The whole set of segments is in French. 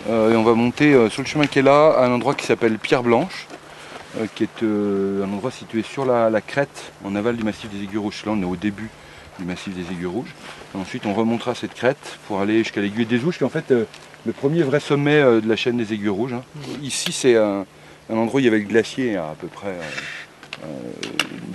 Et on va monter sur le chemin qui est là, à un endroit qui s'appelle Pierre Blanche, qui est un endroit situé sur la crête en aval du massif des Aiguilles Rouges. Là on est au début du massif des Aiguilles Rouges. Et ensuite on remontera cette crête pour aller jusqu'à l'aiguille des Ouches, qui est en fait le premier vrai sommet de la chaîne des Aiguilles Rouges. Ici c'est un endroit où il y avait le glacier à peu près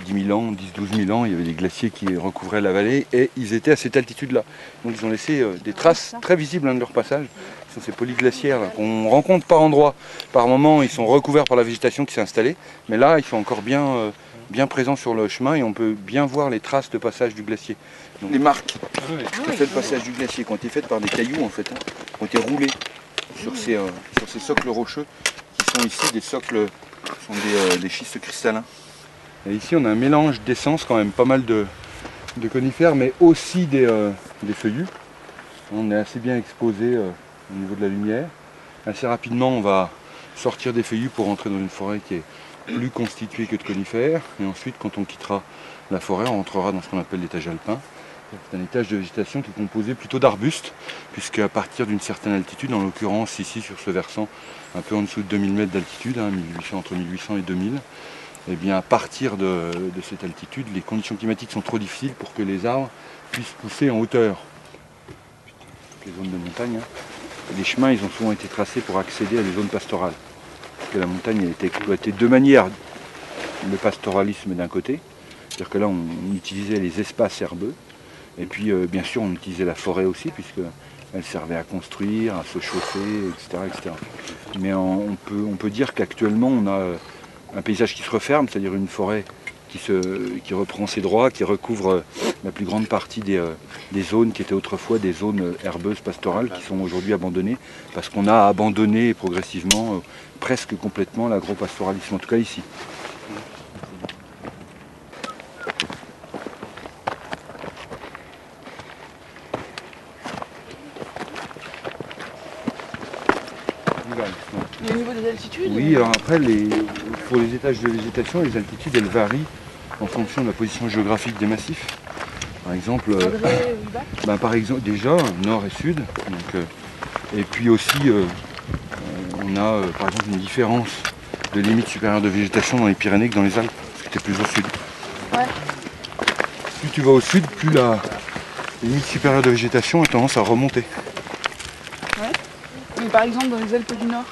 10 000 ans, 10-12 000 ans, il y avait des glaciers qui recouvraient la vallée et ils étaient à cette altitude-là. Donc ils ont laissé des traces très visibles de leur passage. Ce sont ces polyglaciaires qu'on rencontre par endroits. Par moments, ils sont recouverts par la végétation qui s'est installée, mais là, ils sont encore bien présents sur le chemin et on peut bien voir les traces de passage du glacier. Donc, les marques qui ont fait le passage du glacier, qui ont été faites par des cailloux en fait, qui ont été roulés sur ces socles rocheux, qui sont ici des socles, sont des schistes cristallins. Et ici on a un mélange d'essence, quand même pas mal de conifères, mais aussi des feuillus. On est assez bien exposé au niveau de la lumière. Assez rapidement on va sortir des feuillus pour entrer dans une forêt qui est plus constituée que de conifères. Et ensuite quand on quittera la forêt, on rentrera dans ce qu'on appelle l'étage alpin. C'est un étage de végétation qui est composé plutôt d'arbustes, puisque à partir d'une certaine altitude, en l'occurrence ici sur ce versant un peu en dessous de 2000 mètres d'altitude, entre 1800 et 2000, et bien à partir de cette altitude, les conditions climatiques sont trop difficiles pour que les arbres puissent pousser en hauteur. Les zones de montagne, les chemins ils ont souvent été tracés pour accéder à des zones pastorales. Parce que la montagne a été exploitée de manière, le pastoralisme d'un côté, c'est-à-dire que là on utilisait les espaces herbeux, et puis bien sûr on utilisait la forêt aussi, puisqu'elle servait à construire, à se chauffer, etc. etc. Mais on peut dire qu'actuellement on a un paysage qui se referme, c'est-à-dire une forêt qui reprend ses droits, qui recouvre la plus grande partie des zones qui étaient autrefois des zones herbeuses pastorales, qui sont aujourd'hui abandonnées, parce qu'on a abandonné progressivement, presque complètement, l'agropastoralisme, en tout cas ici. Et au niveau des altitudes? Oui, alors après, pour les étages de végétation, les altitudes, elles varient en fonction de la position géographique des massifs. Par exemple, par exemple déjà, nord et sud. Donc, et puis aussi, on a par exemple une différence de limite supérieure de végétation dans les Pyrénées que dans les Alpes, parce que tu es plus au sud. Ouais. Plus tu vas au sud, plus la limite supérieure de végétation a tendance à remonter. Ouais. Mais par exemple dans les Alpes du Nord?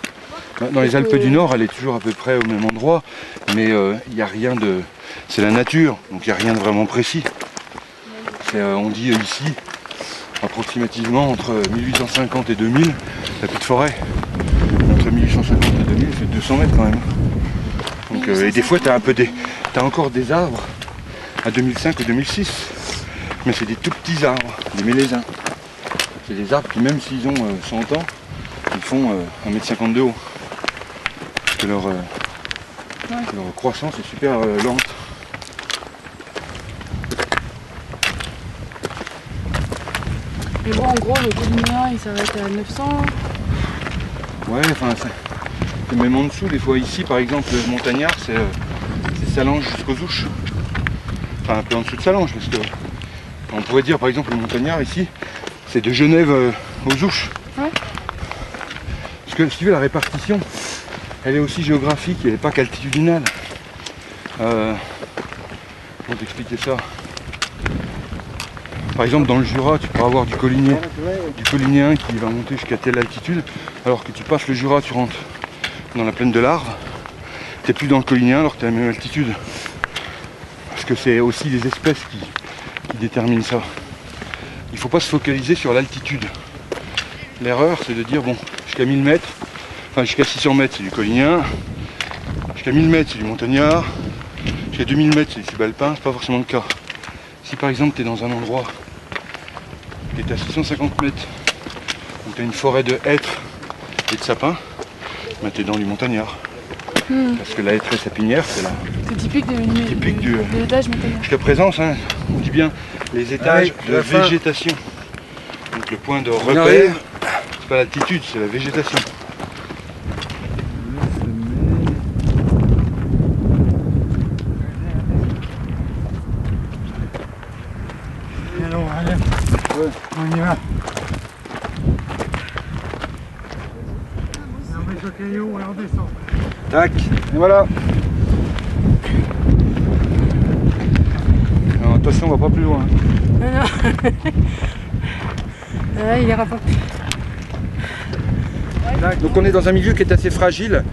Dans les Alpes du Nord, elle est toujours à peu près au même endroit, mais il n'y a rien de... C'est la nature, donc il n'y a rien de vraiment précis. On dit ici, approximativement entre 1850 et 2000, il n'y a plus de forêt. Entre 1850 et 2000, c'est 200 mètres quand même. Donc, et des fois, tu as encore des arbres à 2005 ou 2006, mais c'est des tout petits arbres, des mélésins. C'est des arbres qui, même s'ils ont 100 ans, ils font 1,50 m de haut. Parce que leur croissance est super lente. Et bon, en gros, le Collinéen, il s'arrête à 900. Ouais, enfin, c'est même en dessous. Des fois, ici, par exemple, le montagnard, c'est Salange jusqu'aux Ouches. Enfin, un peu en dessous de Salange, parce que on pourrait dire, par exemple, le montagnard, ici, c'est de Genève aux Ouches. Ouais. Parce que, si tu veux, la répartition, elle est aussi géographique, elle n'est pas qu'altitudinale. Comment t'expliquer ça? Par exemple, dans le Jura, tu peux avoir du collinéen qui va monter jusqu'à telle altitude, alors que tu passes le Jura, tu rentres dans la plaine de l'Arve, tu n'es plus dans le collinéen alors que tu es à la même altitude. Parce que c'est aussi les espèces qui déterminent ça. Il ne faut pas se focaliser sur l'altitude. L'erreur, c'est de dire, bon, jusqu'à 1000 mètres, enfin jusqu'à 600 mètres, c'est du collinien, jusqu'à 1000 mètres, c'est du montagnard, jusqu'à 2000 mètres, c'est du subalpin, c'est pas forcément le cas. Si par exemple tu es dans un endroit qui est à 650 mètres, où tu as une forêt de hêtres et de sapins, bah, tu es dans du montagnard. Parce que la hêtraie sapinière, c'est là. C'est typique de l'étage montagnard. Jusqu'à présent, on dit bien les étages de végétation. Donc le point de repère, c'est pas l'altitude, c'est la végétation. On y va. caillou et on descend. Tac, et voilà. Alors, attention, on va pas plus loin. Non, non. Il ira pas. Donc on est dans un milieu qui est assez fragile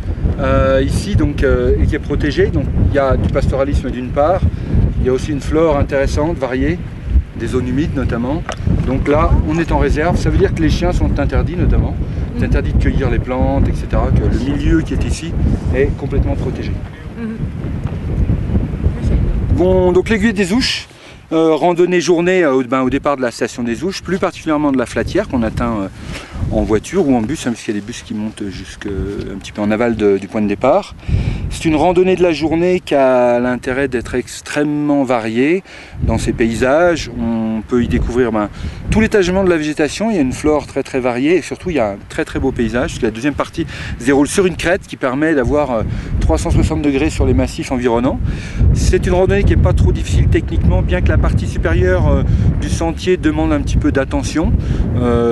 ici donc, et qui est protégé. Donc il y a du pastoralisme d'une part, il y a aussi une flore intéressante, variée, des zones humides notamment. Donc là on est en réserve, ça veut dire que les chiens sont interdits notamment. C'est interdit de cueillir les plantes, etc. Que le milieu qui est ici est complètement protégé. Bon, donc l'aiguille des Ouches, randonnée journée au départ de la station des Ouches, plus particulièrement de la Flatière qu'on atteint en voiture ou en bus, hein, parce qu'il y a des bus qui montent jusqu'un petit peu en aval du point de départ. C'est une randonnée de la journée qui a l'intérêt d'être extrêmement variée dans ses paysages. On peut y découvrir tout l'étagement de la végétation, il y a une flore très très variée et surtout il y a un très très beau paysage. La deuxième partie se déroule sur une crête qui permet d'avoir 360 degrés sur les massifs environnants. C'est une randonnée qui n'est pas trop difficile techniquement, bien que la partie supérieure du sentier demande un petit peu d'attention.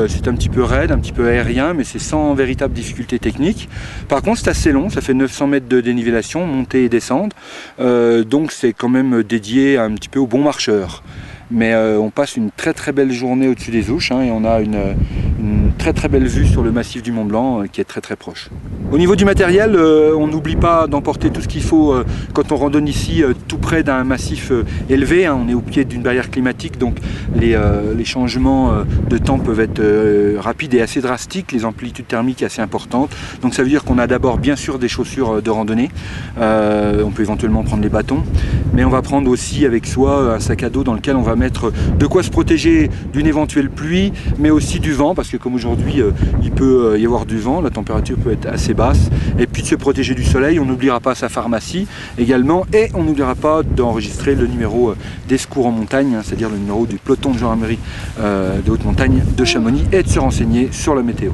C'est un petit peu raide, un petit peu aérien, mais c'est sans véritable difficulté technique. Par contre c'est assez long, ça fait 900 mètres de dénivellation, montée et descente, donc c'est quand même dédié un petit peu aux bons marcheurs. Mais on passe une très très belle journée au-dessus des Ouches, hein, et on a une très très belle vue sur le massif du Mont Blanc qui est très très proche. Au niveau du matériel, on n'oublie pas d'emporter tout ce qu'il faut quand on randonne ici tout près d'un massif élevé, hein, on est au pied d'une barrière climatique, donc les changements de temps peuvent être rapides et assez drastiques, les amplitudes thermiques assez importantes, donc ça veut dire qu'on a d'abord bien sûr des chaussures de randonnée, on peut éventuellement prendre les bâtons, mais on va prendre aussi avec soi un sac à dos dans lequel on va mettre de quoi se protéger d'une éventuelle pluie, mais aussi du vent, parce que comme aujourd'hui il peut y avoir du vent, la température peut être assez basse, et puis de se protéger du soleil. On n'oubliera pas sa pharmacie également, et on n'oubliera pas d'enregistrer le numéro des secours en montagne, hein, c'est-à-dire le numéro du peloton de gendarmerie de haute montagne de Chamonix, et de se renseigner sur la météo.